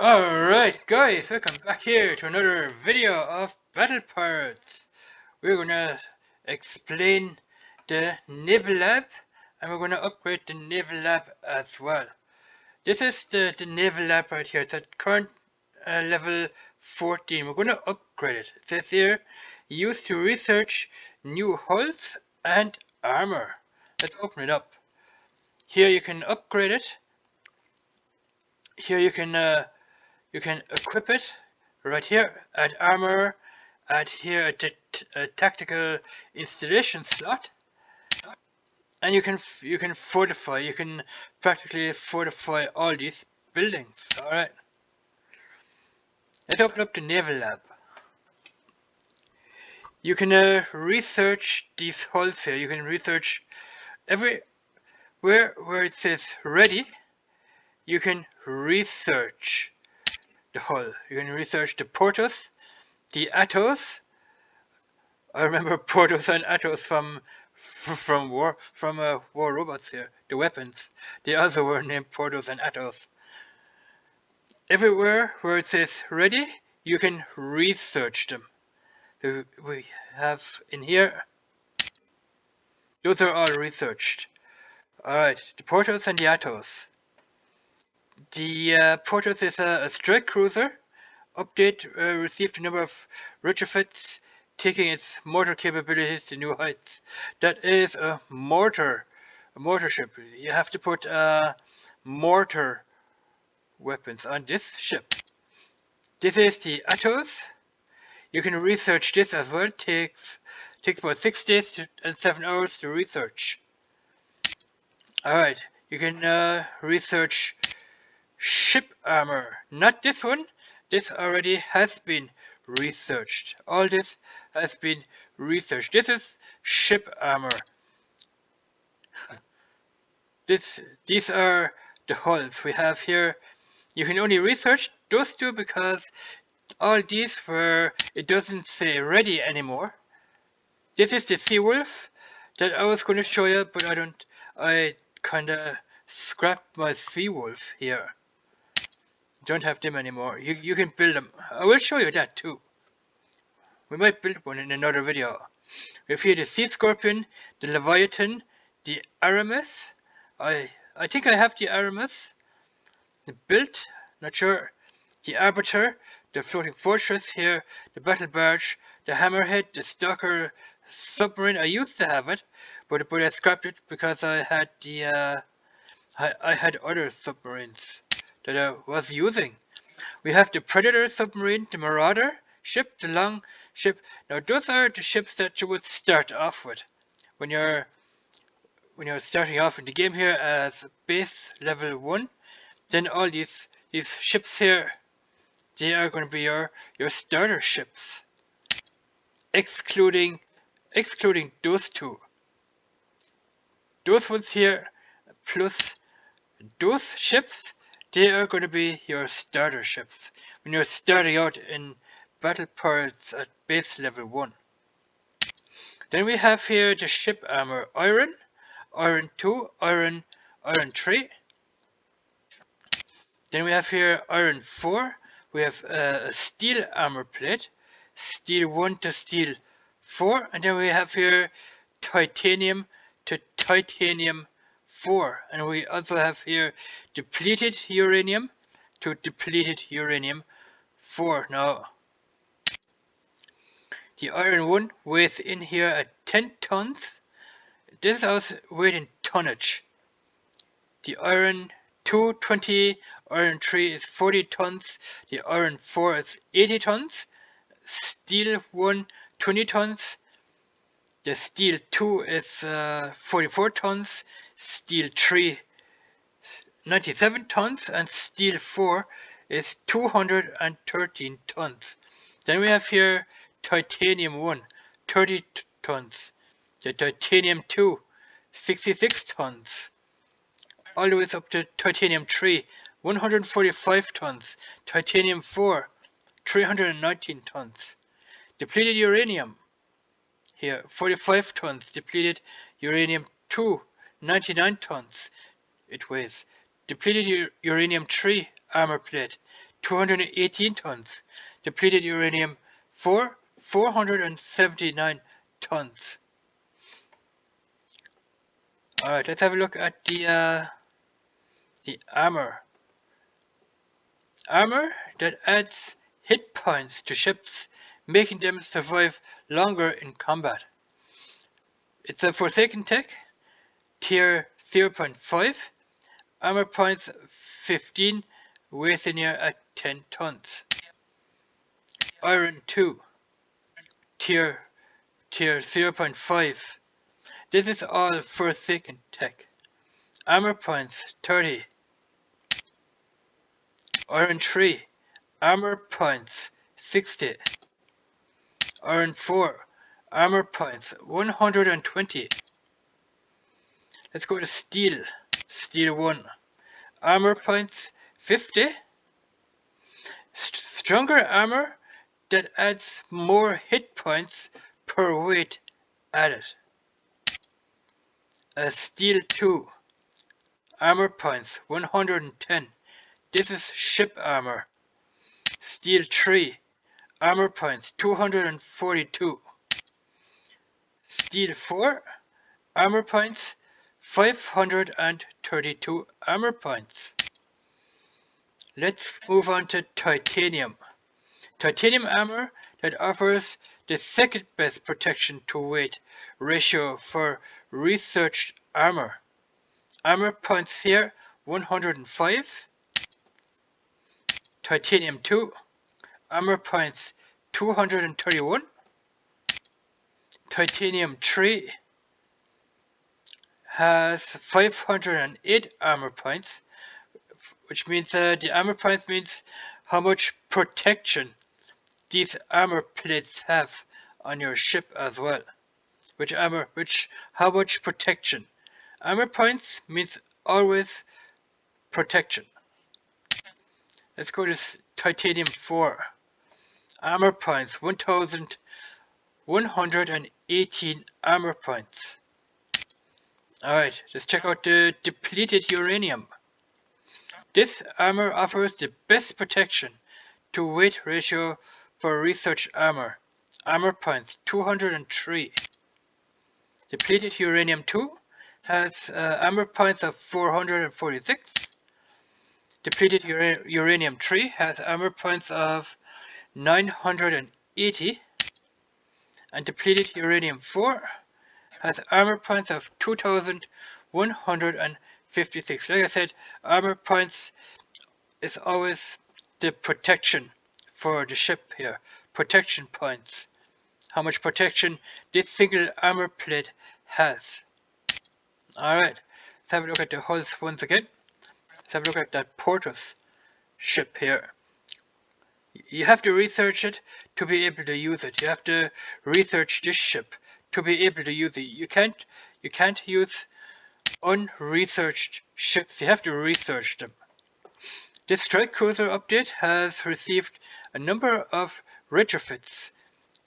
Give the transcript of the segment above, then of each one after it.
Alright guys, welcome back here to another video of Battle Pirates. We're gonna explain the Naval Lab and we're gonna upgrade the Naval Lab as well. This is the Naval Lab right here. It's at current level 14. We're gonna upgrade it. It says here, used to research new hulls and armor. Let's open it up. Here you can upgrade it. Here you can equip it right here. Add armor. Add here a tactical installation slot, and you can fortify. You can practically fortify all these buildings. All right. Let's open up the Naval Lab. You can research these hulls here. You can research everywhere where it says ready. You can research the hull. You can research the Portos, the Atos. I remember Portos and Atos from War Robots here. The weapons. They also were named Portos and Atos. Everywhere where it says ready, you can research them. So we have in here. Those are all researched. Alright, the Portos and the Atos. The Portos is a strike cruiser. Update received a number of retrofits, taking its mortar capabilities to new heights. That is a mortar ship. You have to put mortar weapons on this ship. This is the Atos. You can research this as well. Takes about 6 days and 7 hours to research. Alright, you can research ship armor. Not this one. This already has been researched. All this has been researched. This is ship armor. These are the hulls we have here. You can only research those two because all these where it doesn't say ready anymore. This is the Seawolf that I was going to show you, but I kinda scrapped my Seawolf here. Don't have them anymore. You can build them. I will show you that too. We might build one in another video. We have here the Sea Scorpion, the Leviathan, the Aramis. I think I have the Aramis. The Built, not sure. The Arbiter, the Floating Fortress here, the Battle Barge, the Hammerhead, the Stalker Submarine. I used to have it, but I scrapped it because I had the I had other submarines that I was using. We have the Predator submarine, the Marauder ship, the Long ship. Now those are the ships that you would start off with when you're starting off in the game here as base level 1. Then all these ships here, they are going to be your starter ships, excluding those two. Those ones here plus those ships, they are going to be your starter ships when you're starting out in Battle Pirates at base level 1. Then we have here the ship armor Iron, Iron 2, Iron 3. Then we have here Iron 4. We have a steel armor plate, Steel 1 to Steel 4. And then we have here Titanium to Titanium 4. And we also have here depleted uranium to depleted uranium 4. Now, the Iron 1 weighs in here at 10 tons. This is also weighed in tonnage. The Iron 2, 20, Iron 3 is 40 tons, the Iron 4 is 80 tons, Steel 1, 20 tons, the Steel 2 is 44 tons, Steel 3, 97 tons, and Steel 4 is 213 tons. Then we have here Titanium 1, 30 tons, the Titanium 2, 66 tons, all the way up to Titanium 3, 145 tons, Titanium 4, 319 tons. Depleted uranium, here 45 tons, depleted uranium 2, 99 tons it weighs. Depleted uranium 3 armor plate, 218 tons. Depleted uranium 4, 479 tons. Alright, let's have a look at the armor. Armor that adds hit points to ships, making them survive longer in combat. It's a Forsaken tech, tier 0.5, armor points 15, weighs in here at 10 tons. Iron 2, tier 0.5. This is all Forsaken tech. Armor points 30. Iron 3, armor points 60. Iron 4, armor points 120. Let's go to Steel. Steel 1, armor points 50. Stronger armor that adds more hit points per weight added. Steel 2, armor points 110. This is ship armor. Steel 3, armor points 242. Steel 4, armor points 532 armor points. Let's move on to titanium. Titanium armor that offers the second best protection to weight ratio for researched armor. Armor points here 105. Titanium 2, armor points 231. Titanium 3 has 508 armor points, which means the armor points means how much protection these armor plates have on your ship as well. How much protection. Armor points means always protection. Let's go to Titanium 4. Armor points 1,118 armor points. Alright, let's check out the depleted uranium. This armor offers the best protection to weight ratio for research armor. Armor points 203. Depleted uranium 2 has armor points of 446. Depleted uranium 3 has armor points of 980. And depleted uranium 4 has armor points of 2,156. Like I said, armor points is always the protection for the ship here. Protection points. How much protection this single armor plate has. Alright, let's have a look at the hulls once again. Let's have a look at that Portus ship here. You have to research it to be able to use it. You have to research this ship to be able to use it. You can't use unresearched ships. You have to research them. This strike cruiser update has received a number of retrofits,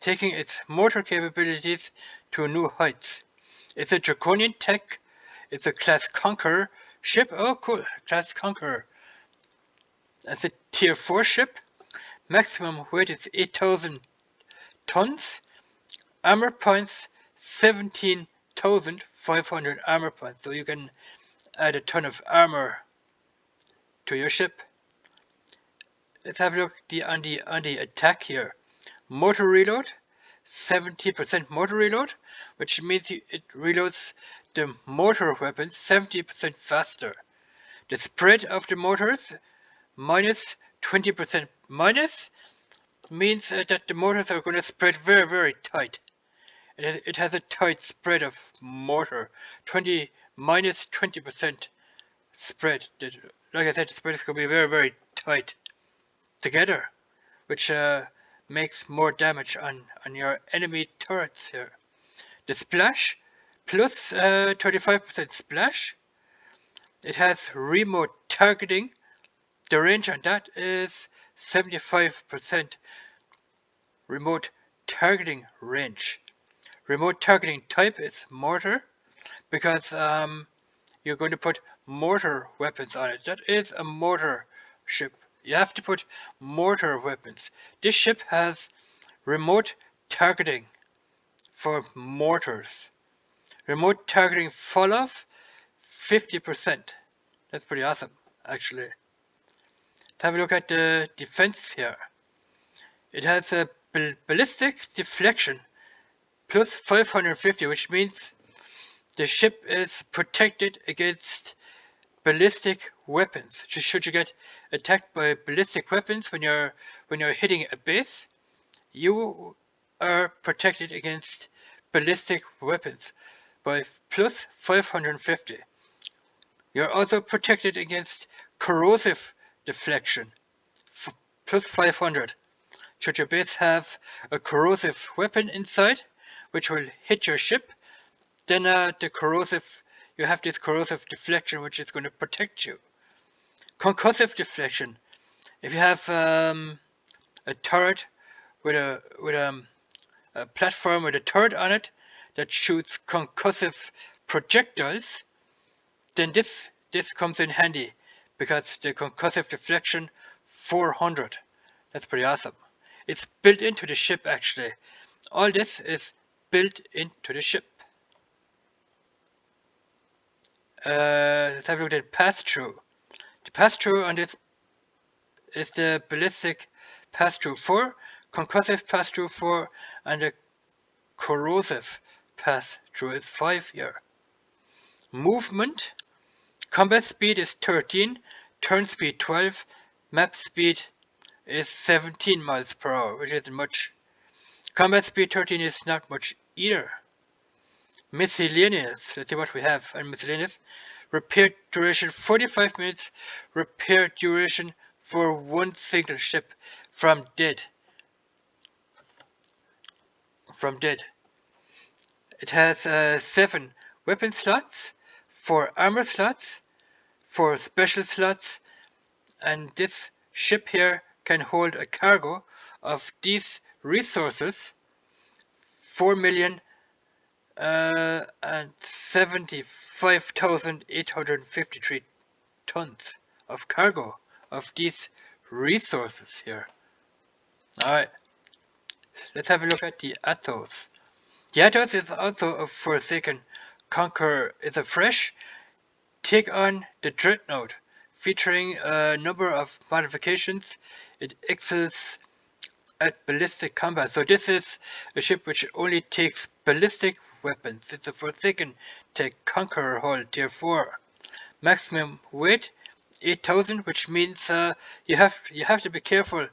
taking its motor capabilities to new heights. It's a Draconian tech. It's a Class Conqueror ship. Oh, cool. Class Conqueror. It's a Tier 4 ship. Maximum weight is 8,000 tons. Armor points 17,500 armor points. So you can add a ton of armor to your ship. Let's have a look on the attack here. Motor reload, 70% motor reload, which means it reloads the motor weapons 70% faster. The spread of the motors minus 20%. Minus means that the motors are going to spread very, very tight. It has a tight spread of motor, minus 20% spread. Like I said, the spread is going to be very, very tight together, which makes more damage on your enemy turrets here. The splash, plus 35% splash. It has remote targeting. The range on that is 75% remote targeting range. Remote targeting type is mortar, because you're going to put mortar weapons on it. That is a mortar ship. You have to put mortar weapons. This ship has remote targeting for mortars. Remote targeting fall off 50%. That's pretty awesome, actually. Let's have a look at the defense here. It has a ballistic deflection plus 550, which means the ship is protected against ballistic weapons. Should you get attacked by ballistic weapons when you're hitting a base, you are protected against ballistic weapons by plus 550. You're also protected against corrosive deflection plus 500. Should your base have a corrosive weapon inside, which will hit your ship, then you have this corrosive deflection, which is going to protect you. Concussive deflection. If you have a turret with a platform with a turret on it that shoots concussive projectiles, then this comes in handy because the concussive deflection 400. That's pretty awesome. It's built into the ship, actually. All this is built into the ship. Let's have a look at pass-through. The pass-through on this is the ballistic pass-through 4, concussive pass-through 4, and the corrosive pass-through is 5 here. Movement. Combat speed is 13, turn speed 12, map speed is 17 miles per hour, which isn't much. Combat speed 13 is not much either. Miscellaneous. Let's see what we have on miscellaneous. Repair duration 45 minutes. Repair duration for one single ship from dead. It has 7 weapon slots, 4 armor slots, 4 special slots, and this ship here can hold a cargo of these resources, 4,075,853 tons of cargo of these resources here. Alright, let's have a look at the Athos. The Athos is also a Forsaken Conqueror. It's a fresh take on the Dreadnought, featuring a number of modifications. It excels at ballistic combat. So this is a ship which only takes ballistic weapons. It's a Forsaken Conqueror hull tier 4. Maximum weight 8,000, which means you have to be careful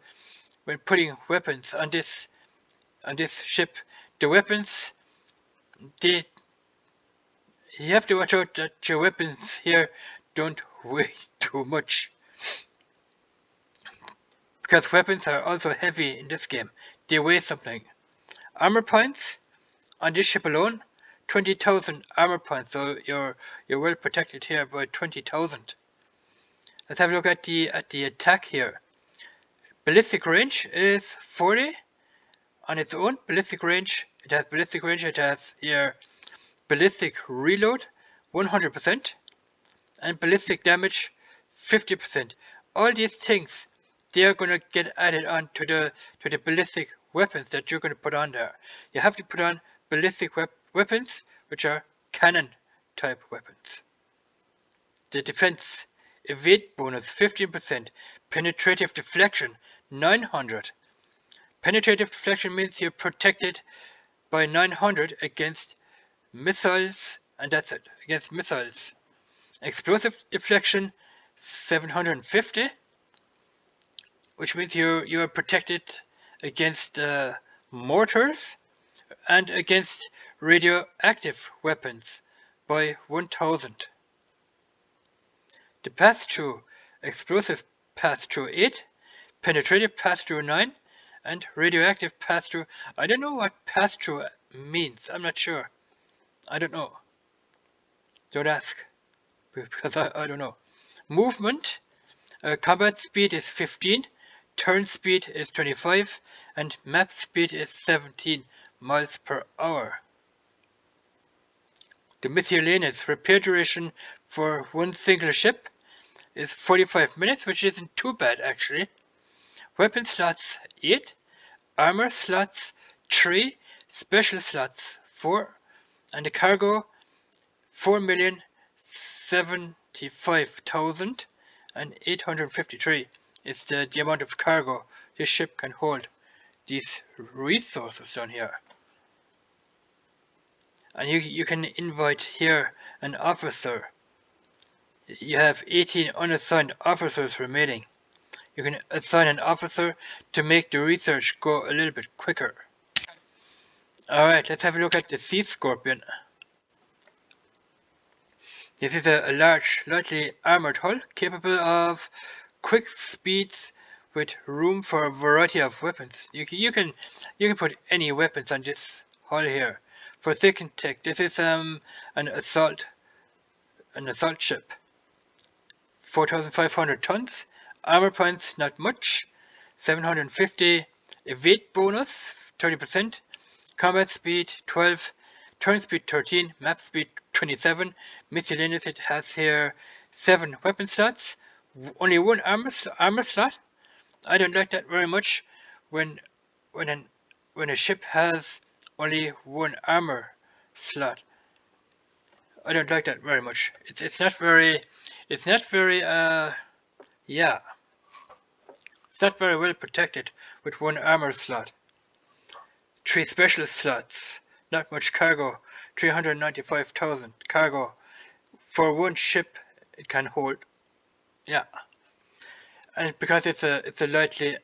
when putting weapons on this ship. The weapons, you have to watch out that your weapons here don't weigh too much, because weapons are also heavy in this game. They weigh something. Armor points on this ship alone, 20,000 armor points. So you're well protected here by 20,000. Let's have a look at the attack here. Ballistic range is 40 on its own. Ballistic range. It has ballistic range. It has here ballistic reload 100% and ballistic damage 50%. All these things, they are going to get added on to the ballistic weapons that you're going to put on there. You have to put on ballistic weapons, which are cannon type weapons. The defense, evade bonus 15%, penetrative deflection 900. Penetrative deflection means you're protected by 900 against missiles, and that's it, against missiles. Explosive deflection 750, which means you are protected against mortars and against radioactive weapons by 1000. The pass-through, explosive pass-through 8, penetrative pass-through 9, and radioactive pass-through. I don't know what pass-through means. I'm not sure. I don't know. Don't ask, because I don't know. Movement, combat speed is 15, turn speed is 25, and map speed is 17 miles per hour. The miscellaneous, repair duration for one single ship, is 45 minutes, which isn't too bad actually. Weapon slots 8, armor slots 3, special slots 4, and the cargo 4,075,853 is the amount of cargo this ship can hold. These resources down here. And you can invite here an officer. You have 18 unassigned officers remaining. You can assign an officer to make the research go a little bit quicker. Alright, let's have a look at the Sea Scorpion. This is a large, lightly armored hull capable of quick speeds with room for a variety of weapons. You can put any weapons on this hull here. For second tech, this is an assault ship. 4,500 tons. Armor points not much. 750. Evade bonus 30%. Combat speed 12. Turn speed 13. Map speed 27. Miscellaneous, it has here 7 weapon slots. Only 1 armor slot. I don't like that very much when a ship has only 1 armor slot. I don't like that very much. It's not very yeah. It's not very well protected with 1 armor slot. 3 special slots. Not much cargo. 395,000 cargo for 1 ship it can hold. Yeah. And because it's a lightly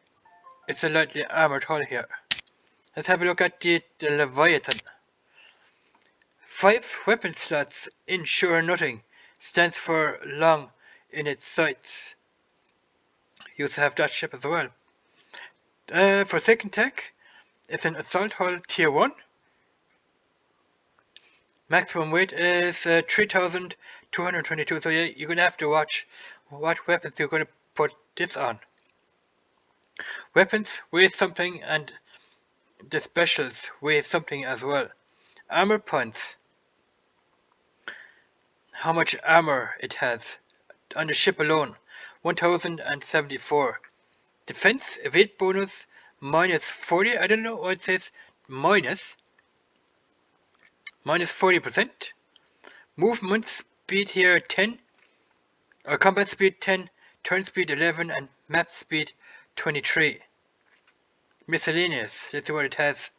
armored hull here. Let's have a look at the Leviathan. 5 weapon slots ensure nothing. Stands for long in its sights. You also have that ship as well. For second tech, it's an assault hull tier 1. Maximum weight is 3,222. So yeah, you're gonna have to watch what weapons you're gonna put this on. Weapons weigh something, and the specials weigh something as well. Armor points. How much armor it has on the ship alone. 1,074. Defense, evade bonus, minus 40. I don't know why it says minus 40%. Movement speed here 10. Or combat speed 10. Turn speed 11. And map speed 23. Miscellaneous. Let's see what it has.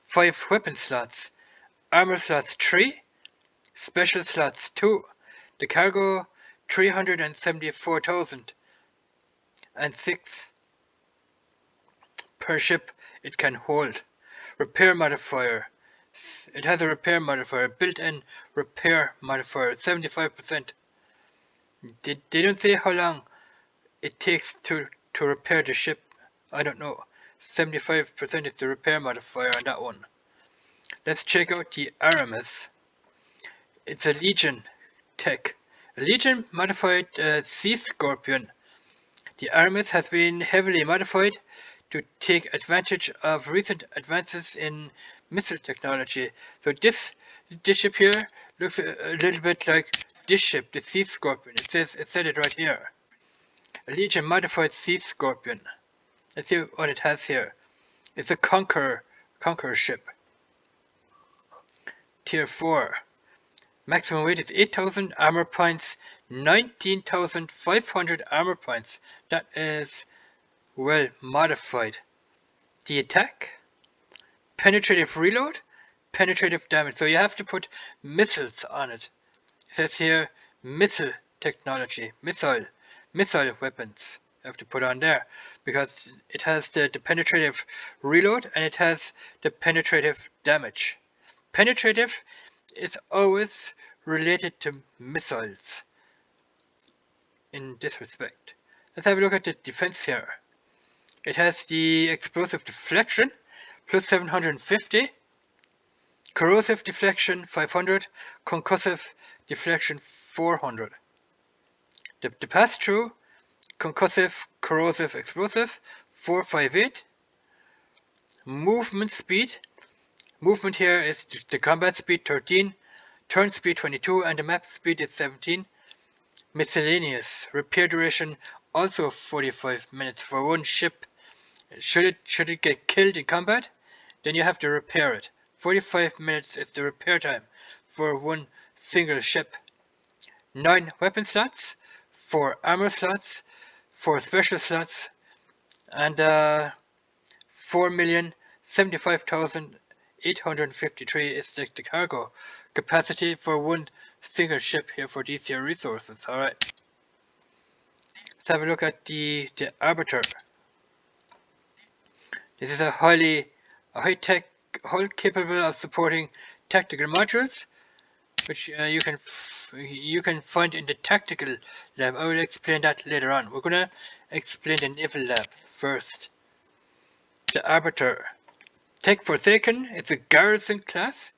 5 weapon slots. Armor slots 3. Special slots 2. The cargo 374,006 per ship it can hold. Repair modifier. It has a repair modifier, built-in repair modifier, 75%. They don't say how long it takes to repair the ship. I don't know. 75% is the repair modifier on that one. Let's check out the Aramis. It's a Legion tech. A Legion modified Sea Scorpion. The Aramis has been heavily modified to take advantage of recent advances in missile technology. So this ship here looks a little bit like this ship, the Sea Scorpion. It said it right here. A Legion modified Sea Scorpion. Let's see what it has here. It's a Conqueror ship. Tier 4. Maximum weight is 8,000 armor points, 19,500 armor points. That is well modified. The attack, penetrative reload, penetrative damage. So you have to put missiles on it. It says here missile technology, missile weapons. You have to put on there because it has the penetrative reload and it has the penetrative damage. Penetrative is always related to missiles in this respect. Let's have a look at the defense here. It has the explosive deflection plus 750, corrosive deflection 500, concussive deflection 400. The pass-through, concussive, corrosive, explosive 458. Movement speed. Movement here is the combat speed 13, turn speed 22, and the map speed is 17. Miscellaneous. Repair duration also 45 minutes for one ship. Should it get killed in combat, then you have to repair it. 45 minutes is the repair time for one single ship. 9 weapon slots, 4 armor slots, 4 special slots, and 4,075,853 is the cargo capacity for one single ship here for these here resources. Alright. Let's have a look at the Arbiter. This is a high-tech hull capable of supporting tactical modules, which you can find in the tactical lab. I will explain that later on. We're gonna explain the naval lab first. The Arbiter. Tech Forsaken. It's a garrison class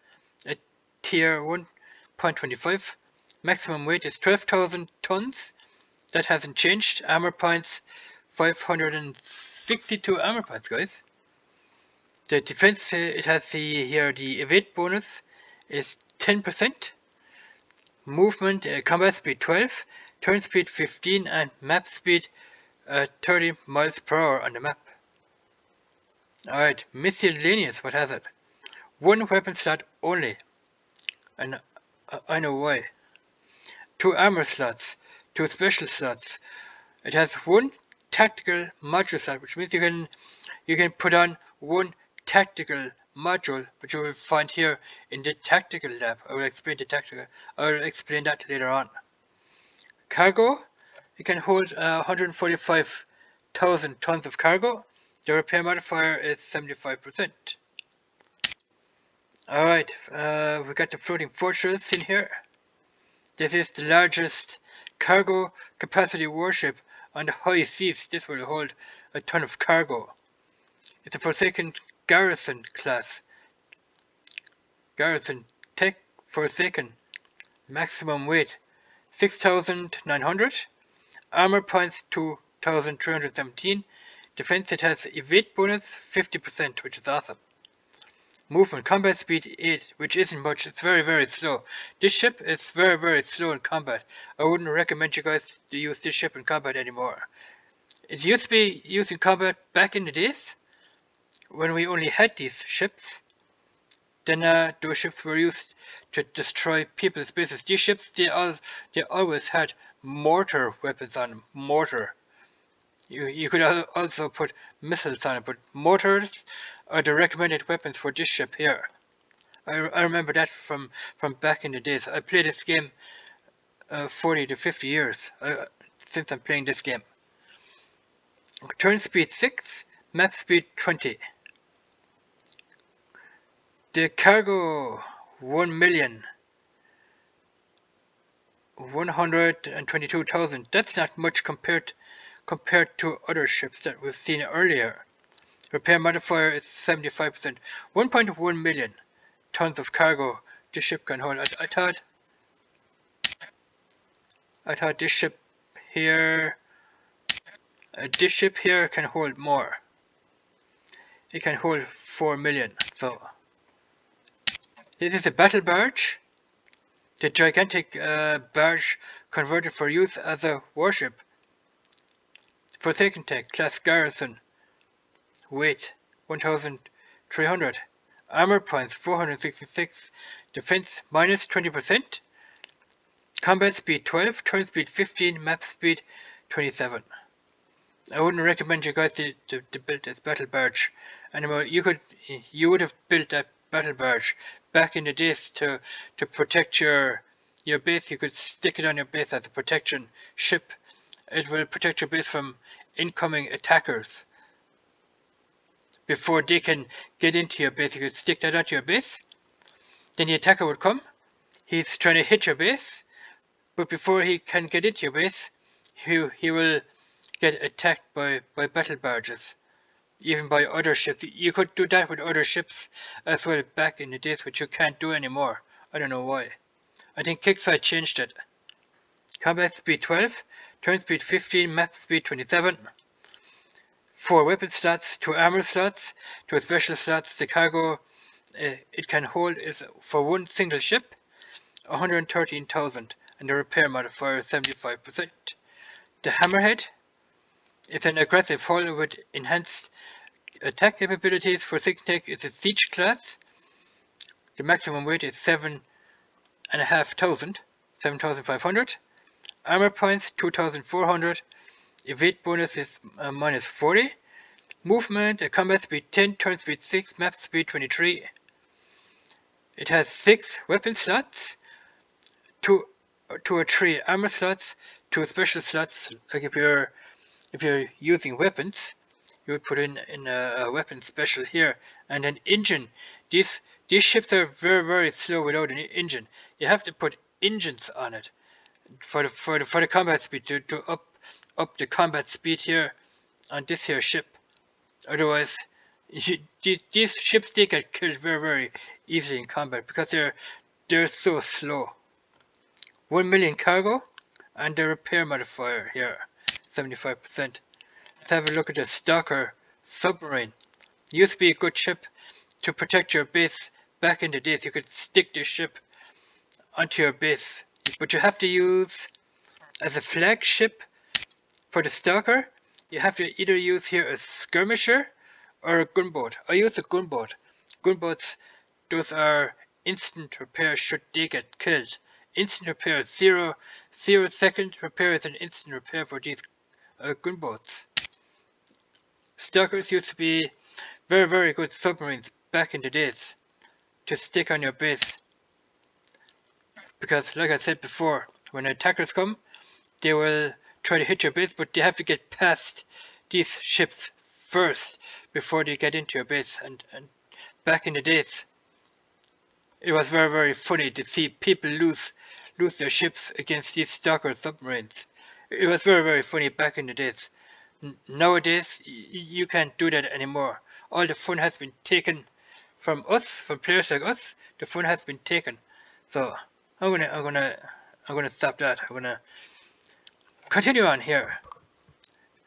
at tier 1.25. Maximum weight is 12,000 tons. That hasn't changed. Armor points 562 armor points, guys. The defense, it has the evade bonus is 10%. Movement, combat speed 12, turn speed 15, and map speed 30 miles per hour on the map. Alright, miscellaneous, what has it? One weapon slot only, and I know why. 2 armor slots, 2 special slots. It has 1 tactical module slot, which means you can put on 1 tactical module, which you will find here in the tactical lab. I will explain that later on. Cargo, it can hold 145,000 tons of cargo. The repair modifier is 75%. Alright, we got the floating fortress in here. This is the largest cargo capacity warship on the high seas. This will hold a ton of cargo. It's a Forsaken garrison class. Garrison Tech Forsaken. Maximum weight 6,900. Armor points 2,317. Defense, it has evade bonus 50%, which is awesome. Movement, combat speed 8, which isn't much. It's very, very slow. This ship is very, very slow in combat. I wouldn't recommend you guys to use this ship in combat anymore. It used to be used in combat back in the days when we only had these ships. Then those ships were used to destroy people's bases. These ships, they always had mortar weapons on them. Mortar. You could also put missiles on it, but mortars are the recommended weapons for this ship here. I remember that from back in the days. I played this game 40 to 50 years since I'm playing this game. Turn speed 6, map speed 20. The cargo 1,122,000. That's not much compared to other ships that we've seen earlier. Repair modifier is 75%. 1.1 million tons of cargo this ship can hold. I thought this ship here can hold more. It can hold 4 million. So this is a battle barge. The gigantic barge converted for use as a warship. Forsaken Tech class garrison. Weight 1,300. Armor points 466. Defense minus 20%. Combat speed 12. Turn speed 15. Map speed 27. I wouldn't recommend you guys to build this battle barge anymore. You would have built that battle barge back in the days to protect your base. You could stick it on your base as a protection ship. It will protect your base from incoming attackers. Before they can get into your base, you could stick that onto your base. Then the attacker would come. He's trying to hit your base, but before he can get into your base, he will get attacked by battle barges, even by other ships. You could do that with other ships as well back in the days, which you can't do anymore. I don't know why. I think Kickside changed it. Combat speed 12, turn speed 15, map speed 27. 4 weapon slots, 2 armor slots, 2 special slots. The cargo it can hold is for one single ship 113,000. and the repair modifier is 75%. The Hammerhead is an aggressive hull with enhanced attack capabilities. For second tech, it's a siege class. The maximum weight is 7,500. Armor points 2,400. Evade bonus is minus 40. Movement, combat speed 10, turn speed 6, map speed 23. It has 6 weapon slots, 2 or 3 armor slots, 2 special slots. Like if you're using weapons, you would put in a weapon special here, and an engine. These ships are very slow without an engine. You have to put engines on it for the combat speed to up the combat speed here on this here ship. Otherwise, these ships they get killed very easily in combat because they're so slow. 1 million cargo, and the repair modifier here 75%. Let's have a look at the Stalker submarine. It used to be a good ship to protect your base back in the days. You could stick the ship onto your base, but you have to use as a flagship for the Stalker. You have to either use here a skirmisher or a gunboat. I use a gunboat. Gunboats, those are instant repair should they get killed. Instant repair, 0 second repair is an instant repair for these gunboats. Stalkers used to be very good submarines back in the days to stick on your base. Because like I said before, when attackers come, they will try to hit your base, but they have to get past these ships first before they get into your base. And back in the days, it was very funny to see people lose their ships against these Stalker submarines. It was very funny back in the days. Nowadays, you can't do that anymore. All the fun has been taken from us, from players like us. The fun has been taken. So I'm gonna stop that. I'm gonna continue on here.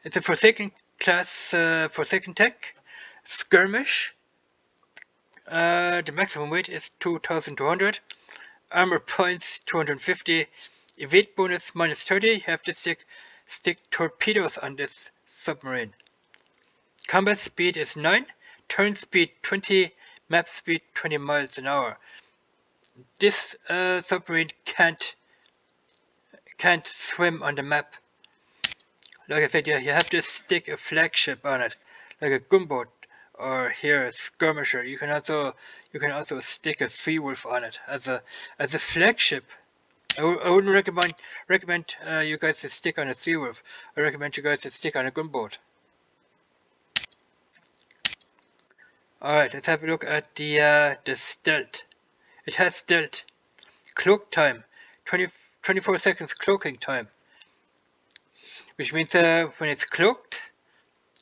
It's a Forsaken class, Forsaken tech, skirmish. The maximum weight is 2,200. Armor points 250. Evade bonus minus 30. You have to stick torpedoes on this submarine. Combat speed is 9. Turn speed 20. Map speed 20 miles an hour. This submarine can't swim on the map. Like I said, you have to stick a flagship on it, like a gunboat or here a skirmisher. You can also stick a Seawolf on it as a flagship. I wouldn't recommend you guys to stick on a Seawolf. I recommend you guys to stick on a gunboat. Alright, let's have a look at the stealth. It has stealth. Cloak time. 24 seconds cloaking time. Which means when it's cloaked,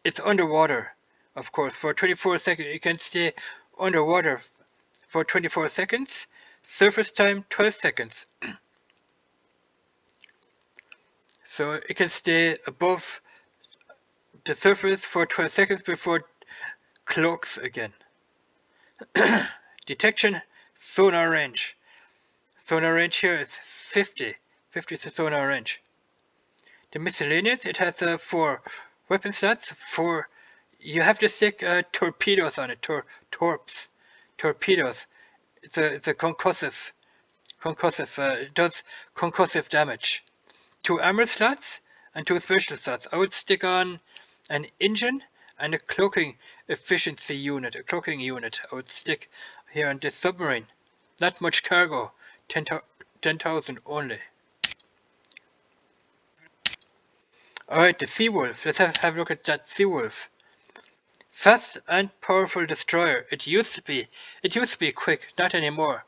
it's underwater. Of course, for 24 seconds, it can stay underwater for 24 seconds. Surface time, 12 seconds. So it can stay above the surface for 12 seconds before cloaks again. Detection, sonar range. Sonar range here is 50. 50 is the sonar range. The miscellaneous, it has 4 weapon slots. You have to stick torpedoes on it. Torpedoes. It's a concussive. It does concussive damage. 2 armor slots and 2 special slots. I would stick on an engine and a cloaking efficiency unit, a cloaking unit. I would stick here on this submarine. Not much cargo, 10,000 only. Alright, the Seawolf. Let's have a look at that Seawolf. Fast and powerful destroyer. It used to be quick, not anymore.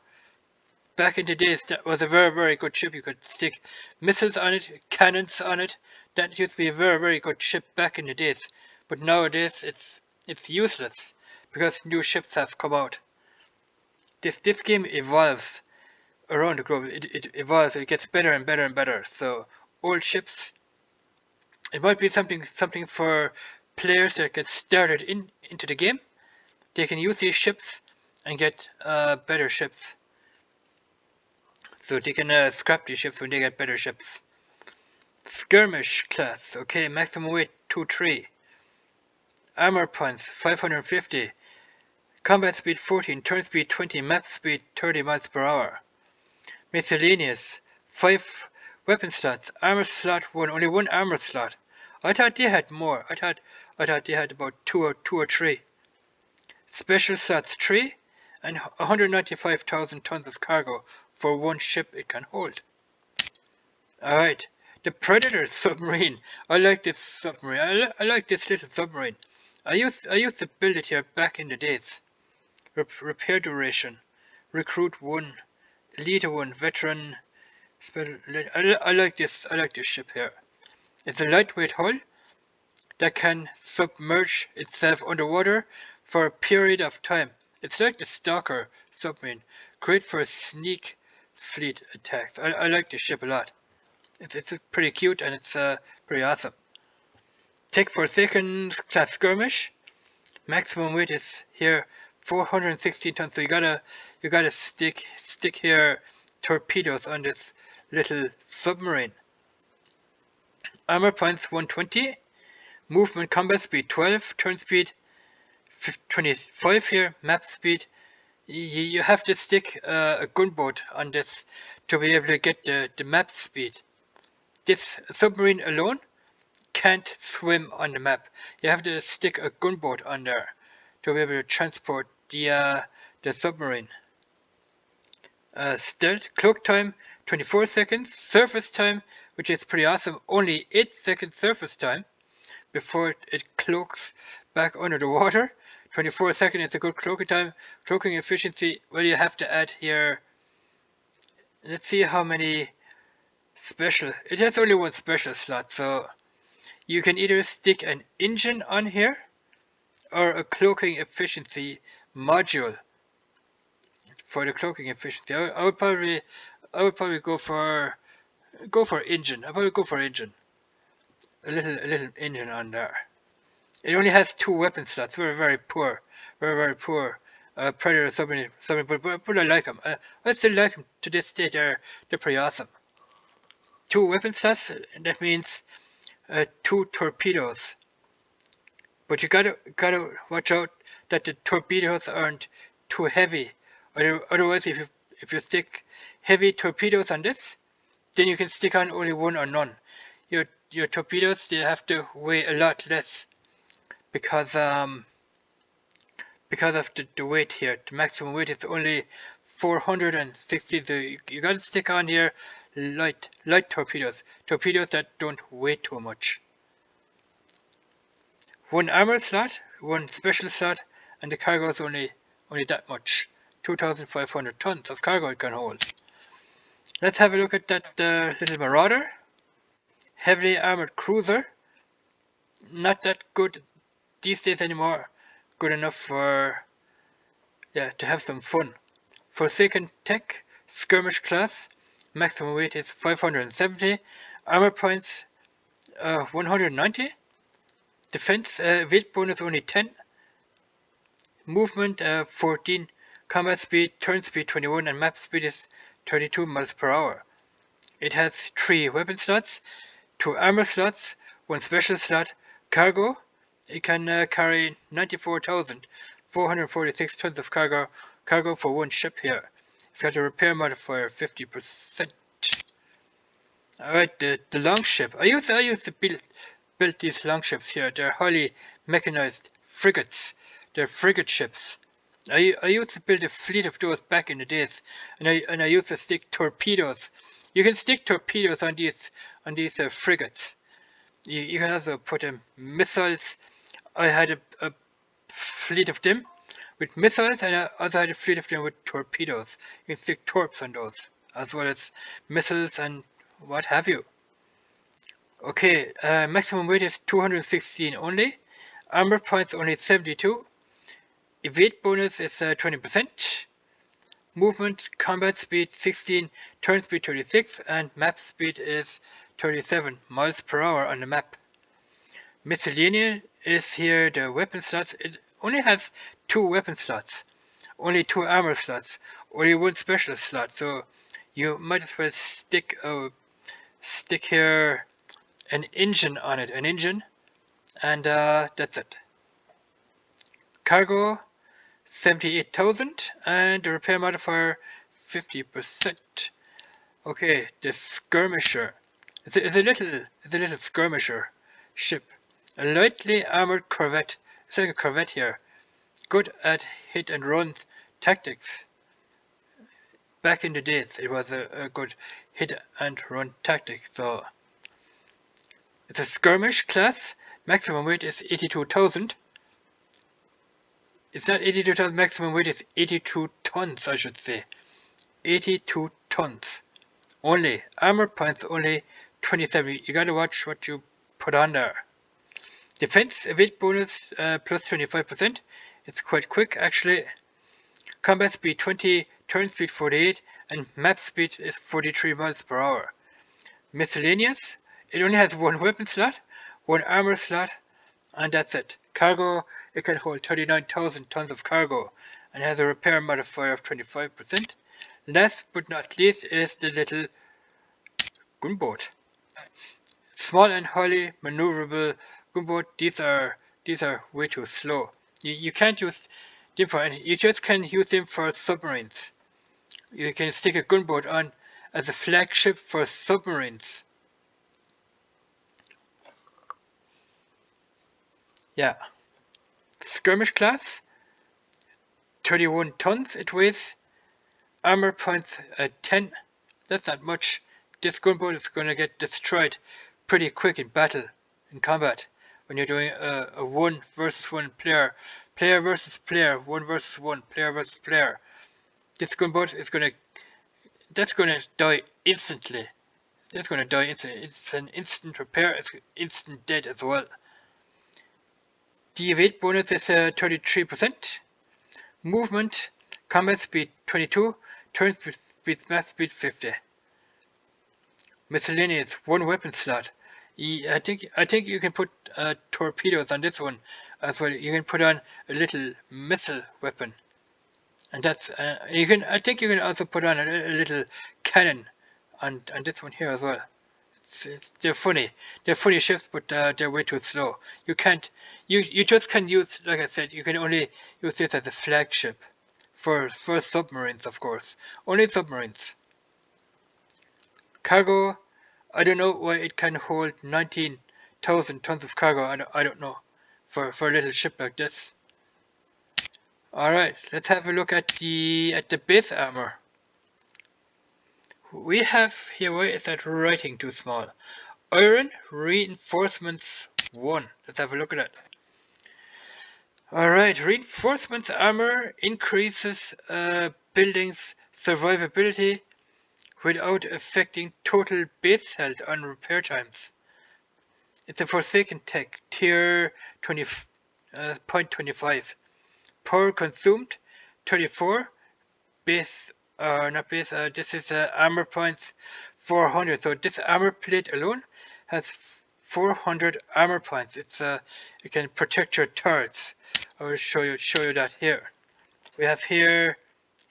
Back in the days, that was a very good ship. You could stick missiles on it, cannons on it. That used to be a very good ship back in the days. But nowadays, it's useless because new ships have come out. This game evolves around the globe. It evolves. It gets better and better. So old ships. It might be something for players that get started into the game. They can use these ships and get better ships. So they can scrap these ships when they get better ships. Skirmish class. Okay, maximum weight 2-3. Armor points 550. Combat speed 14, turn speed 20, map speed 30 miles per hour. Miscellaneous 5 weapon slots. Armor slot 1, only 1 armor slot. I thought they had more. I thought they had about 2 or 3. Special slots 3 and 195,000 tons of cargo for 1 ship it can hold. Alright, the Predator submarine. I like this submarine. I like this little submarine. I used to build it here back in the days. Repair duration. Recruit 1. Leader 1. Veteran. I like this ship here. It's a lightweight hull that can submerge itself underwater for a period of time. It's like the Stalker submarine, great for sneak fleet attacks. I like this ship a lot. It's pretty cute and it's pretty awesome. Tech Forsaken class skirmish. Maximum weight is here 416 tons. So you gotta stick here torpedoes on this little submarine. Armor points 120. Movement combat speed 12, turn speed 25 here, map speed. You have to stick a gunboat on this to be able to get the map speed. This submarine alone can't swim on the map. You have to stick a gunboat on there to be able to transport the submarine. Stealth, cloak time 24 seconds, surface time, which is pretty awesome, only 8 seconds surface time before it cloaks back under the water. 24 seconds is a good cloaking time. Cloaking efficiency, well, you have to add here, let's see how many special, it has only 1 special slot, so you can either stick an engine on here or a cloaking efficiency module for the cloaking efficiency. I would probably go for engine. I probably go for engine. A little engine on there. It only has 2 weapon slots. Very poor. Very poor. Predator submarine, but I like them. I still like them to this day. They're pretty awesome. 2 weapon slots. That means 2 torpedoes. But you gotta watch out that the torpedoes aren't too heavy. Otherwise, if you stick heavy torpedoes on this, then you can stick on only 1 or none. Your torpedoes, they have to weigh a lot less because of the weight here. The maximum weight is only 460. So you gotta stick on here light torpedoes that don't weigh too much. 1 armor slot, 1 special slot, and the cargo is only that much. 2,500 tons of cargo it can hold. Let's have a look at that little Marauder. Heavily armored cruiser. Not that good these days anymore. Good enough for, to have some fun. Forsaken Tech, skirmish class. Maximum weight is 570. Armor points 190. Defense weight bonus only 10. Movement 14. Combat speed, turn speed 21, and map speed is 32 miles per hour. It has 3 weapon slots, 2 armor slots, 1 special slot. Cargo, it can carry 94,446 tons of cargo for 1 ship here. It's got a repair modifier 50%. Alright, the longship. I used to build these longships here. They're highly mechanized frigates. They're frigate ships. I used to build a fleet of those back in the days, and I used to stick torpedoes. You can stick torpedoes on these frigates. You can also put missiles. I had a fleet of them with missiles, and I also had a fleet of them with torpedoes. You can stick torps on those, as well as missiles and what have you. Okay, maximum weight is 216 only. Armor points only 72. Evade bonus is 20%. Movement, combat speed 16, turn speed 36, and map speed is 37 miles per hour on the map. Miscellaneous is here the weapon slots. It only has 2 weapon slots, only 2 armor slots, only 1 special slot. So you might as well stick here an engine on it, and that's it. Cargo 78,000 and the repair modifier 50%. Okay, the skirmisher. It's a little skirmisher ship. A lightly armored corvette. It's like a corvette here. Good at hit and run tactics. Back in the days, it was a good hit and run tactic. So it's a skirmish class. Maximum weight is 82,000. It's not 82,000 maximum weight, it's 82 tons, I should say. 82 tons. Only. Armor points only 27. You gotta watch what you put on there. Defense evade bonus plus 25%. It's quite quick actually. Combat speed 20, turn speed 48, and map speed is 43 miles per hour. Miscellaneous. It only has one weapon slot, one armor slot, and that's it. Cargo, it can hold 39,000 tons of cargo and has a repair modifier of 25%. Last but not least is the little gunboat. Small and highly maneuverable gunboat. These are way too slow. You can't use them for anything. You just can use them for submarines. You can stick a gunboat on as a flagship for submarines. Yeah. Skirmish class, 31 tons it weighs. Armor points at 10. That's not much. This gunboat is going to get destroyed pretty quick in battle, in combat. When you're doing a 1 versus 1 player versus player, 1 versus 1, player versus player. This gunboat is that's gonna die instantly. That's gonna die instantly. It's an instant repair, it's instant dead as well. The evade bonus is 33%. Movement, combat speed 22, turn speed, math speed 50. Miscellaneous, one weapon slot. I think you can put torpedoes on this one as well. You can put on a little missile weapon, and that's you can. I think you can also put on a little cannon on this one here as well. They're funny. They're funny ships, but they're way too slow. You can't. You just can use, like I said, you can only use this as a flagship for submarines, of course. Only submarines. Cargo. I don't know why it can hold 19,000 tons of cargo. I don't know for a little ship like this. All right, let's have a look at the base armor. We have here, why is that writing too small? Iron Reinforcements 1. Let's have a look at it. Alright, Reinforcements armor increases buildings' survivability without affecting total base health on repair times. It's a Forsaken Tech, tier 20.25. Power consumed 34. Base not base, this is armor points 400. So this armor plate alone has 400 armor points. It's it can protect your turrets. I will show you that here. We have here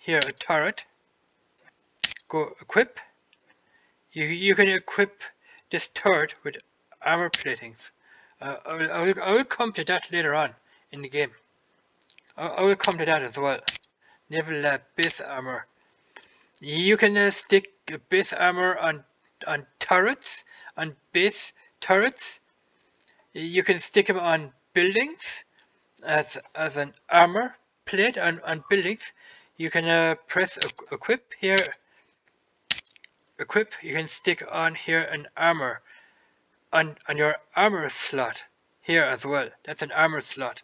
a turret. Go equip. You can equip this turret with armor platings. I will come to that later on in the game. I will come to that as well. Naval Lab base armor. You can stick base armor on turrets, on base turrets. You can stick them on buildings as an armor plate on buildings. You can press equip here. Equip. You can stick on here an armor on your armor slot here as well. That's an armor slot.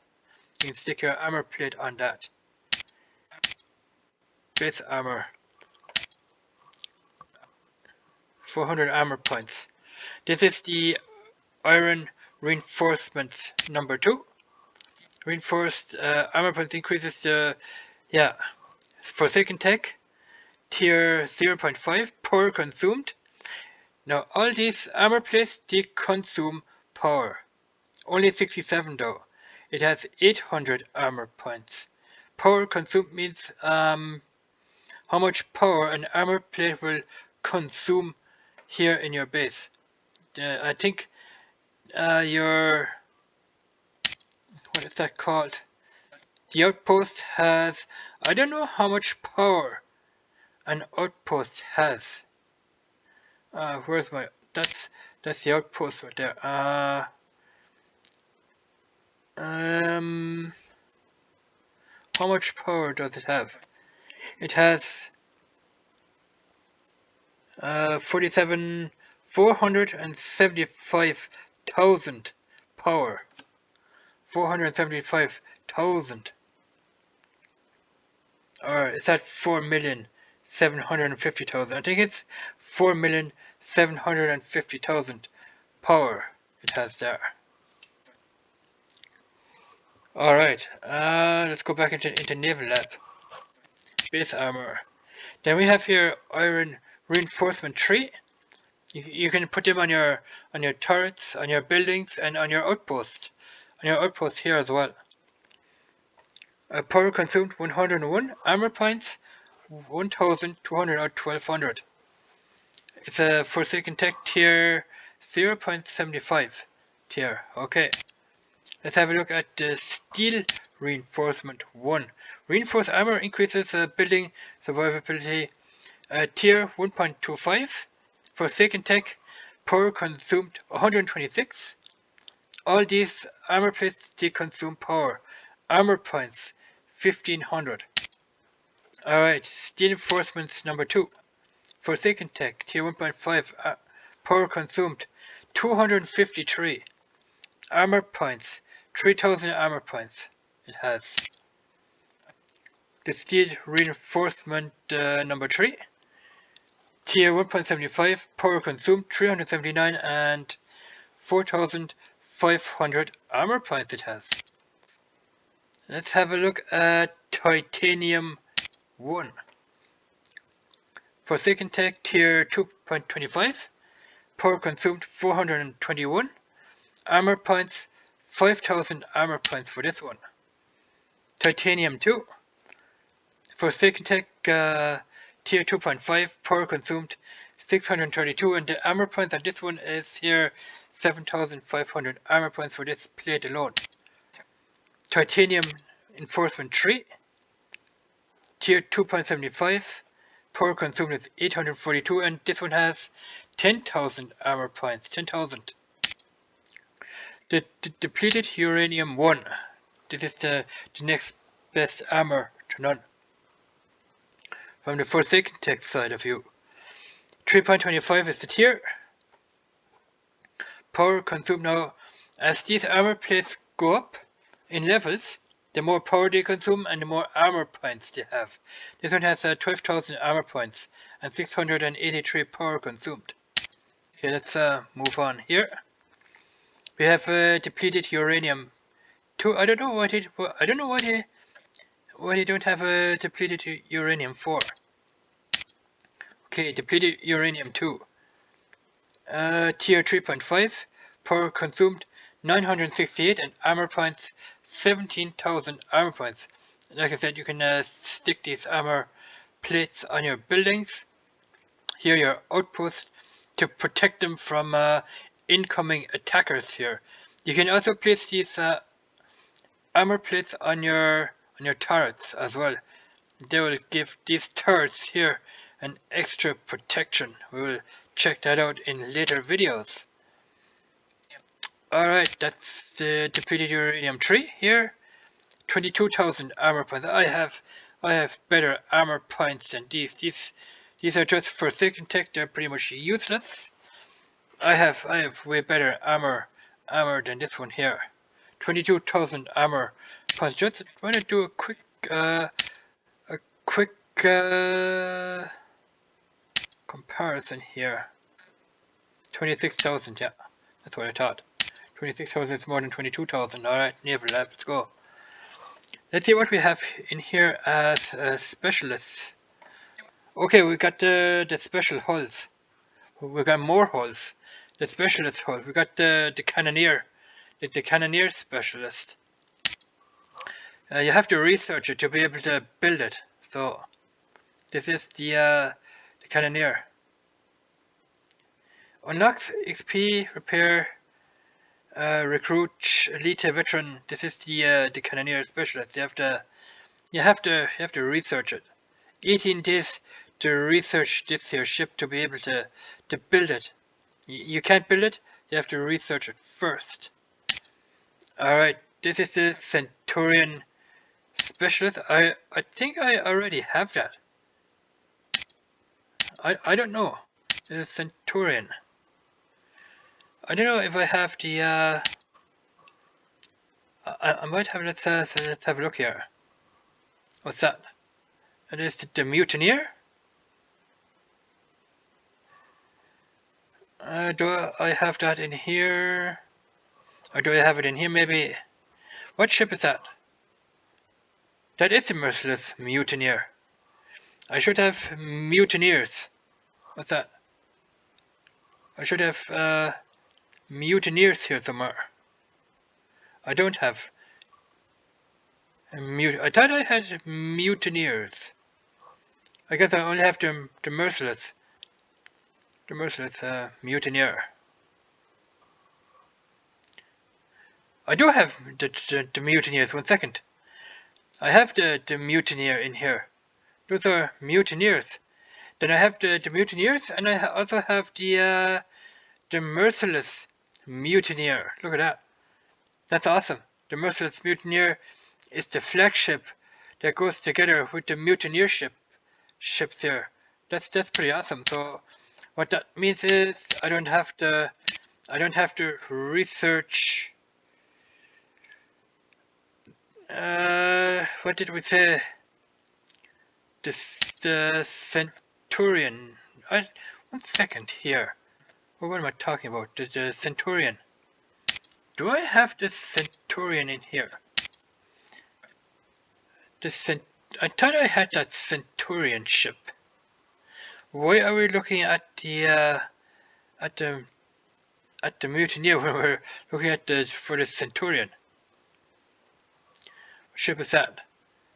You can stick your armor plate on that. Base armor. 400 armor points. This is the Iron Reinforcements number 2. Reinforced armor points increases the Forsaken Tech, tier 0.5, power consumed. Now all these armor plates, they consume power. Only 67 though. It has 800 armor points. Power consumed means how much power an armor plate will consume here in your base. I think your, what is that called? The outpost has, I don't know how much power an outpost has. Where's my, that's the outpost right there. How much power does it have? It has 475,000 power. 475,000. Or is that 4,750,000? I think it's 4,750,000 power it has there. Alright, let's go back into Naval Lab. Base armor. Then we have here iron reinforcement 3. You can put them on your turrets, on your buildings, and on your outpost. On your outpost here as well. Power consumed 101. Armor points 1,200 or 1,200. It's a Forsaken Tech tier 0.75 tier. Okay. Let's have a look at the Steel Reinforcement 1. Reinforced armor increases building survivability. Tier 1.25. Forsaken Tech, power consumed 126. All these armor plates consume power. Armor points 1,500. Alright, Steel Reinforcements number 2. Forsaken Tech, tier 1.5. Power consumed 253. Armor points 3,000 armor points it has. The Steel Reinforcement number 3. Tier 1.75, power consumed 379 and 4,500 armor points it has. Let's have a look at Titanium 1. Forsaken Tech tier 2.25, power consumed 421, armor points 5,000 armor points for this one. Titanium 2. Forsaken Tech tier 2.5, power consumed 632, and the armor points on this one is here 7,500 armor points for this plate alone. Titanium Enforcement 3, tier 2.75, power consumed is 842, and this one has 10,000 armor points. 10,000. The depleted uranium 1. This is the next best armor to none. From the Forsaken Tech side of you. 3.25 is the tier. Power consumed now. As these armor plates go up in levels, the more power they consume and the more armor points they have. This one has 12,000 armor points and 683 power consumed. Okay, let's move on here. We have depleted uranium 2. I don't know why they don't have a depleted uranium 4. Okay, depleted uranium 2. Tier 3.5, power consumed 968 and armor points 17,000 armor points. Like I said, you can stick these armor plates on your buildings, here your outposts, to protect them from incoming attackers here. You can also place these armor plates on your turrets as well. They will give these turrets here an extra protection. We will check that out in later videos. Alright, that's the depleted uranium 3 here. 22,000 armor points. I have better armor points than these. These are just Forsaken Tech. They're pretty much useless. I have way better armor than this one here. 22,000 armor points. Just want to do a quick comparison here. 26,000, yeah, that's what I thought. 26,000 is more than 22,000. Alright, Naval Lab, let's go. Let's see what we have in here as specialists. Okay, we got the special hulls. We got more hulls. The specialist hull. We got the cannoneer. The cannoneer specialist. You have to research it to be able to build it. So This is the Cannoneer. Unlocks XP, repair, recruit, elite veteran. This is the Cannoneer specialist. You have to research it. 18 days to research this here ship to be able to build it. You can't build it. You have to research it first. All right. This is the Centurion specialist. I think I already have that. I don't know. This is Centurion. I don't know if I have the I might have. Let's have a look here. What's that? It is the Mutineer. Do I have that in here? Or do I have it in here maybe? What ship is that? That is the Merciless Mutineer. I should have Mutineers. What's that? I should have Mutineers here somewhere. I don't have. I thought I had Mutineers. I guess I only have the Merciless. The Merciless Mutineer. I do have the Mutineers. 1 second. I have the Mutineer in here. Those are Mutineers. Then I have the Mutineers, and I also have the Merciless Mutineer. Look at that. That's awesome. The Merciless Mutineer is the flagship that goes together with the Mutineer ships here. That's pretty awesome. So what that means is I don't have to research. What did we say? The Centurion. 1 second here. What am I talking about? The Centurion. Do I have the Centurion in here? I thought I had that Centurion ship. Why are we looking at the Mutineer when we're looking at for the Centurion? What ship is that?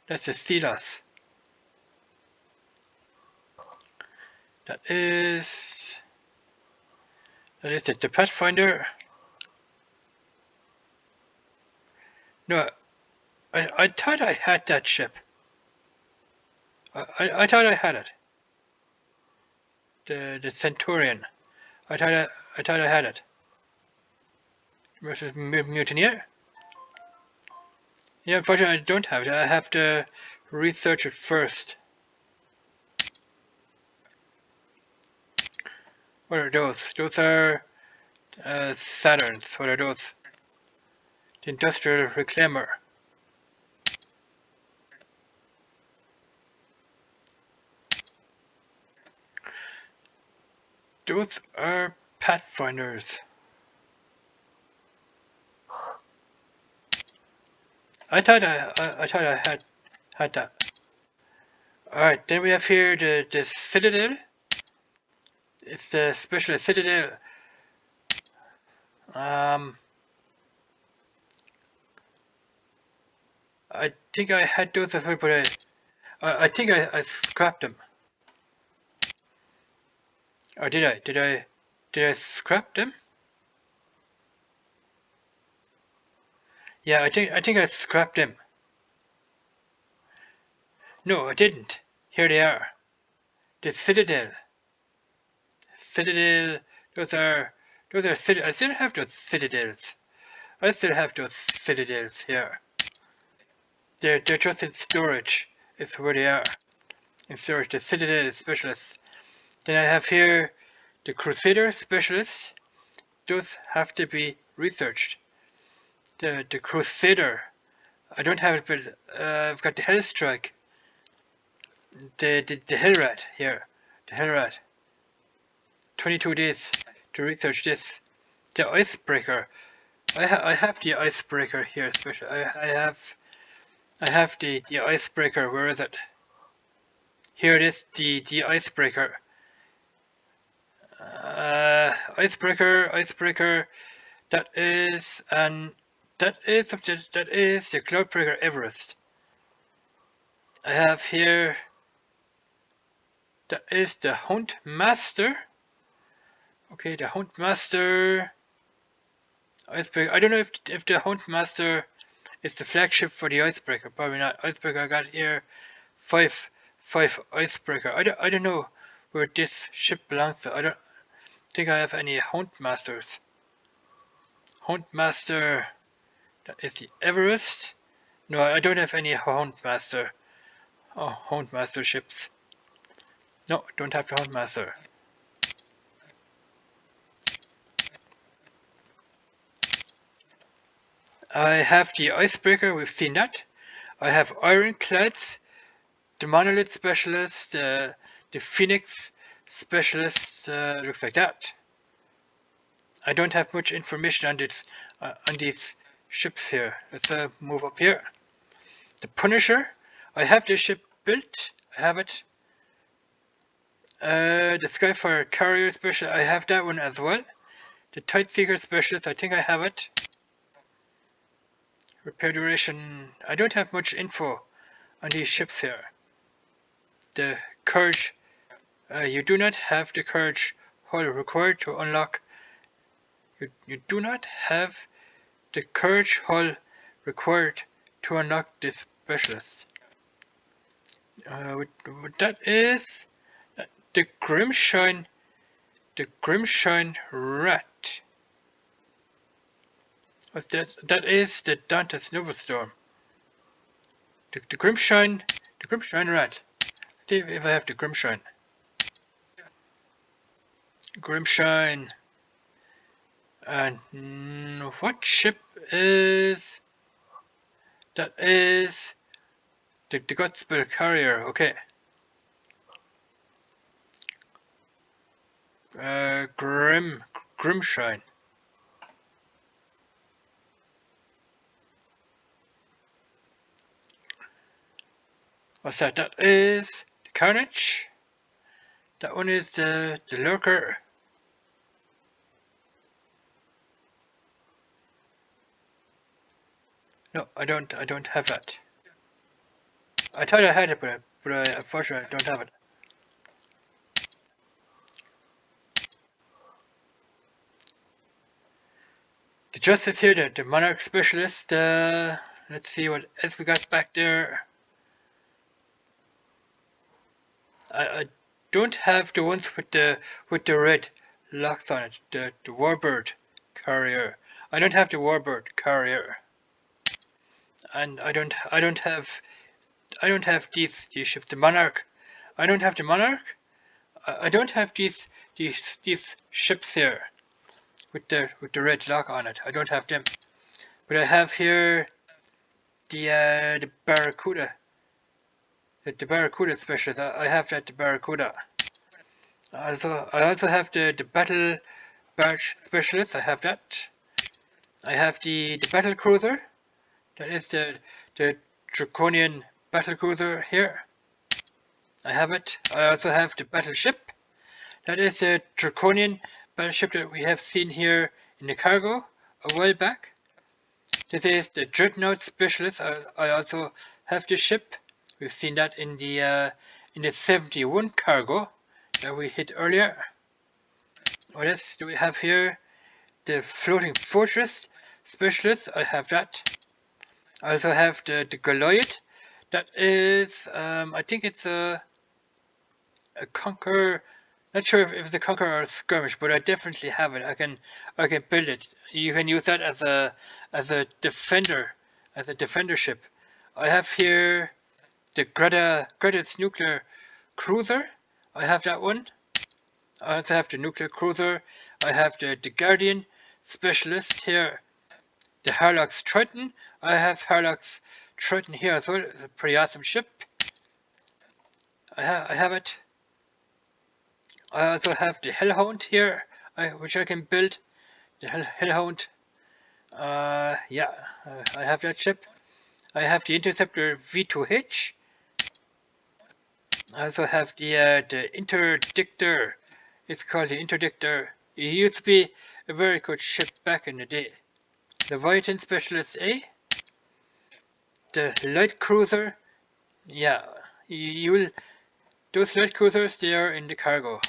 That's the Silas. That is it. The Pathfinder. No, I thought I had that ship. I thought I had it. The Centurion. I thought I had it. Versus Mutineer. Yeah, unfortunately I don't have it. I have to research it first. What are those? Those are Saturns. What are those? The Industrial Reclaimer. Those are Pathfinders. I thought I had that. All right, then we have here the Citadel. It's the Specialist Citadel. I think I had those as well, but I think I scrapped them. Or did I? Did I scrap them? Yeah, I think I scrapped them. No, I didn't. Here they are. The Citadel. Citadel. Those are I still have those Citadels. I still have those Citadels here. They're just in storage. It's where they are. In storage. The Citadel Specialist. Then I have here the Crusader Specialist. Those have to be researched. The Crusader. I don't have it, but I've got the Hellstrike. The Hellrat here. The Hellrat. 22 days to research this. The Icebreaker. I have the Icebreaker here, especially. I have the Icebreaker. Where is it? Here it is. The Icebreaker. Icebreaker. That is the Cloudbreaker Everest. I have here That is the Huntmaster. Okay, the Huntmaster icebreaker. I don't know if the Huntmaster is the flagship for the icebreaker. Probably not. Icebreaker I got here five icebreaker. I don't know where this ship belongs to. I don't think I have any Huntmasters. Huntmaster, that is the Everest. No, I don't have any Huntmaster. Oh, Huntmaster ships. No, don't have the Huntmaster. I have the Icebreaker, we've seen that. I have Ironclads, the Monolith Specialist, the Phoenix Specialist, looks like that. I don't have much information on these ships here. Let's move up here. The Punisher, I have this ship built, I have it. The Skyfire Carrier Specialist, I have that one as well. The Tightseeker Specialist, I think I have it. Repair duration, I don't have much info on these ships here. The Courage, you do not have the Courage hull required to unlock. You do not have the Courage hull required to unlock this specialist. That is the Grimshine Rat. What's that? That is the Dante's Novastorm. The Grimshine Rat. See if I have the Grimshine. Grimshine. And what ship is that? Is the Godspell Carrier? Okay. Grimshine. What's that? That is the Carnage. That one is the Lurker. No, I don't have that. I thought I had it, but I unfortunately don't have it. The Justice here, the Monarch Specialist. Let's see what else we got back there. I don't have the ones with the red locks on it. The Warbird Carrier. I don't have the Warbird Carrier. And I don't have these ships. The Monarch. I don't have the Monarch. I don't have these ships here with the red lock on it. I don't have them. But I have here the Barracuda. The Barracuda specialist. I have that, the Barracuda. I also have the Battle Barge specialist. I have that. I have the Battle Cruiser. That is the Draconian Battle Cruiser here. I have it. I also have the Battleship. That is the Draconian battleship that we have seen here in the cargo a while back. This is the Dreadnought Specialist. I also have this ship. We've seen that in the 71 cargo that we hit earlier. What else do we have here? The Floating Fortress Specialist. I have that. I also have the Goliath. That is, I think it's a Conqueror. Not sure if the Conqueror or Skirmish, but I definitely have it. I can build it. You can use that as a defender, ship. I have here the Greta's nuclear cruiser. I have that one. I also have the nuclear cruiser. I have the Guardian Specialist here. The Harlock's Triton. I have Harlock's Triton here as well. It's a pretty awesome ship. I have it. I also have the Hellhound here, which I can build. The Hellhound. Yeah, I have that ship. I have the Interceptor V2H. I also have the Interdictor. It's called the Interdictor. It used to be a very good ship back in the day. The Leviathan Specialist A. The Light Cruiser. Yeah, you will Those light cruisers, they are in the cargo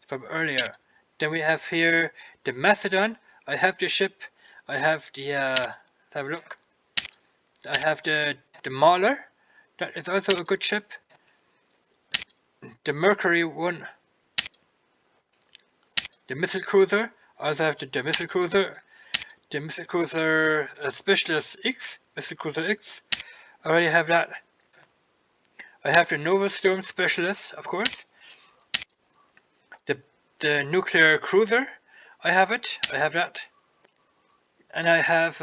from earlier. Then we have here the Macedon. I have the ship. I have the let's have a look. I have the Mauler. That is also a good ship. The Mercury one. The missile cruiser. I also have the missile cruiser. The missile cruiser Specialist X. Missile cruiser X. I already have that. I have the Nova Storm Specialist, of course. The nuclear cruiser. I have it. I have that. And I have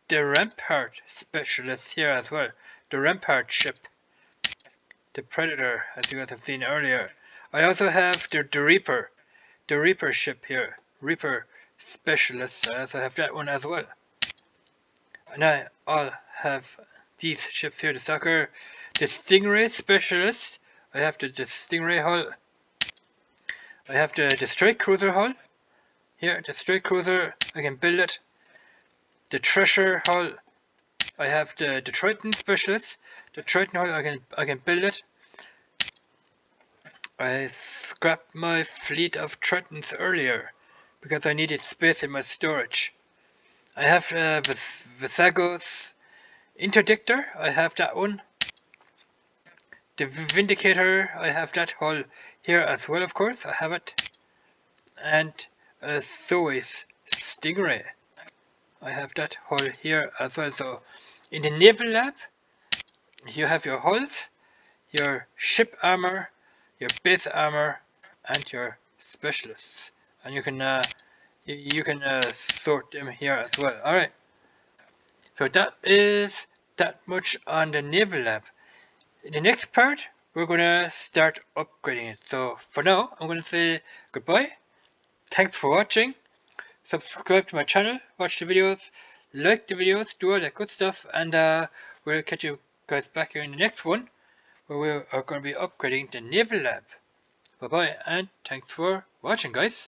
the Rampart Specialist here as well. The Rampart ship. The Predator, as you guys have seen earlier. I also have the Reaper. The Reaper ship here. Reaper Specialist. I also have that one as well. And I all have these ships here. The Sucker. The Stingray Specialist. I have the Stingray hull. I have the Strike Cruiser hull. Here, the Strike Cruiser. I can build it. The Treasure hull. I have the Triton Specialist. The Triton hull. I can build it. I scrapped my fleet of Tritons earlier because I needed space in my storage. I have Visagos Interdictor. I have that one. The Vindicator. I have that hull here as well, of course. I have it. And Zoe's Stingray. I have that hull here as well. So in the Naval Lab, you have your hulls, your ship armor, your base armor, and your specialists, and you can sort them here as well. All right. So that is that much on the Naval Lab. In the next part, we're gonna start upgrading it. So for now, I'm gonna say goodbye. Thanks for watching. Subscribe to my channel, watch the videos, like the videos, do all that good stuff, and we'll catch you guys back here in the next one, where we are going to be upgrading the Naval Lab. Bye bye, and thanks for watching, guys.